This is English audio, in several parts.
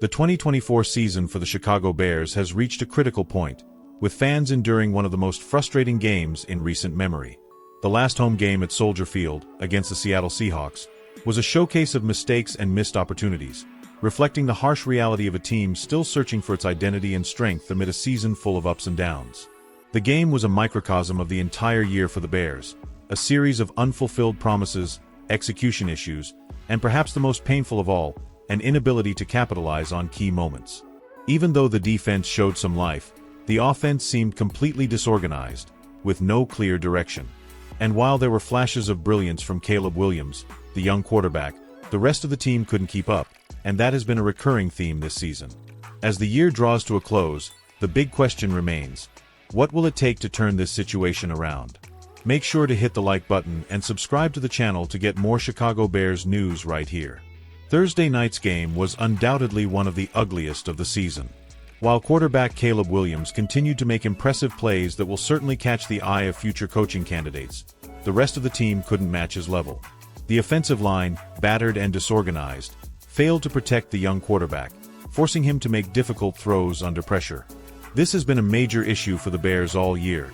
The 2024 season for the Chicago Bears has reached a critical point, with fans enduring one of the most frustrating games in recent memory. The last home game at Soldier Field, against the Seattle Seahawks, was a showcase of mistakes and missed opportunities, reflecting the harsh reality of a team still searching for its identity and strength amid a season full of ups and downs. The game was a microcosm of the entire year for the Bears, a series of unfulfilled promises, execution issues, and perhaps the most painful of all, an inability to capitalize on key moments. Even though the defense showed some life, the offense seemed completely disorganized, with no clear direction. And while there were flashes of brilliance from Caleb Williams, the young quarterback, the rest of the team couldn't keep up, and that has been a recurring theme this season. As the year draws to a close, the big question remains: what will it take to turn this situation around? Make sure to hit the like button and subscribe to the channel to get more Chicago Bears news right here. Thursday night's game was undoubtedly one of the ugliest of the season. While quarterback Caleb Williams continued to make impressive plays that will certainly catch the eye of future coaching candidates, the rest of the team couldn't match his level. The offensive line, battered and disorganized, failed to protect the young quarterback, forcing him to make difficult throws under pressure. This has been a major issue for the Bears all year,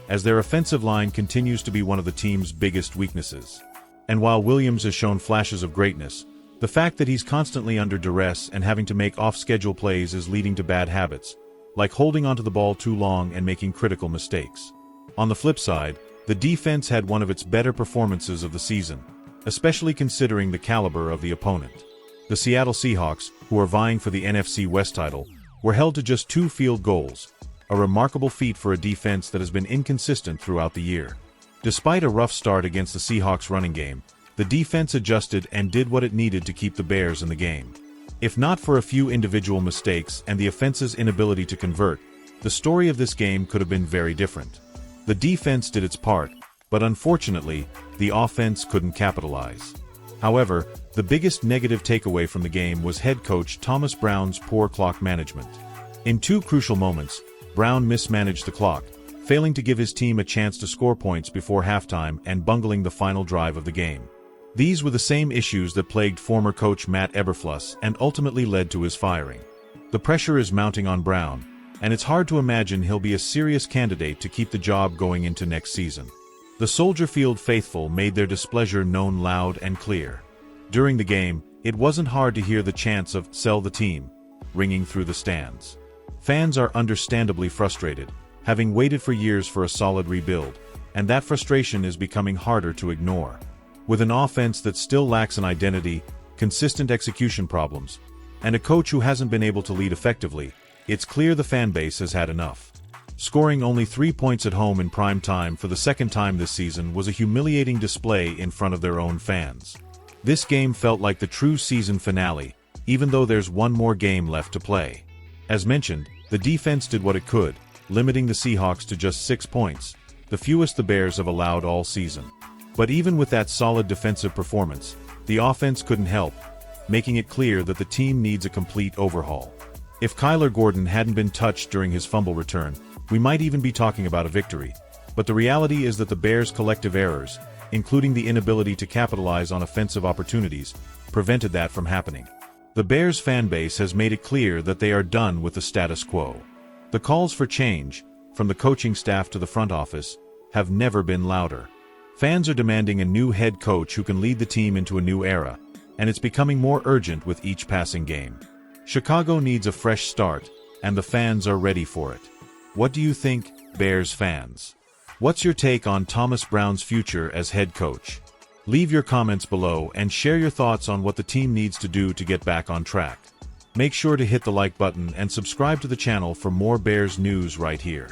as their offensive line continues to be one of the team's biggest weaknesses. And while Williams has shown flashes of greatness, the fact that he's constantly under duress and having to make off-schedule plays is leading to bad habits, like holding onto the ball too long and making critical mistakes. On the flip side, the defense had one of its better performances of the season, especially considering the caliber of the opponent. The Seattle Seahawks, who are vying for the NFC West title, were held to just 2 field goals, a remarkable feat for a defense that has been inconsistent throughout the year. Despite a rough start against the Seahawks running game, the defense adjusted and did what it needed to keep the Bears in the game. If not for a few individual mistakes and the offense's inability to convert, the story of this game could have been very different. The defense did its part, but unfortunately, the offense couldn't capitalize. However, the biggest negative takeaway from the game was head coach Thomas Brown's poor clock management. In 2 crucial moments, Brown mismanaged the clock, failing to give his team a chance to score points before halftime and bungling the final drive of the game. These were the same issues that plagued former coach Matt Eberflus and ultimately led to his firing. The pressure is mounting on Brown, and it's hard to imagine he'll be a serious candidate to keep the job going into next season. The Soldier Field faithful made their displeasure known loud and clear. During the game, it wasn't hard to hear the chants of "Sell the team" ringing through the stands. Fans are understandably frustrated, having waited for years for a solid rebuild, and that frustration is becoming harder to ignore. With an offense that still lacks an identity, consistent execution problems, and a coach who hasn't been able to lead effectively, it's clear the fan base has had enough. Scoring only 3 points at home in prime time for the second time this season was a humiliating display in front of their own fans. This game felt like the true season finale, even though there's one more game left to play. As mentioned, the defense did what it could, limiting the Seahawks to just 6 points, the fewest the Bears have allowed all season. But even with that solid defensive performance, the offense couldn't help, making it clear that the team needs a complete overhaul. If Kyler Gordon hadn't been touched during his fumble return, we might even be talking about a victory. But the reality is that the Bears' collective errors, including the inability to capitalize on offensive opportunities, prevented that from happening. The Bears fan base has made it clear that they are done with the status quo. The calls for change, from the coaching staff to the front office, have never been louder. Fans are demanding a new head coach who can lead the team into a new era, and it's becoming more urgent with each passing game. Chicago needs a fresh start, and the fans are ready for it. What do you think, Bears fans? What's your take on Thomas Brown's future as head coach? Leave your comments below and share your thoughts on what the team needs to do to get back on track. Make sure to hit the like button and subscribe to the channel for more Bears news right here.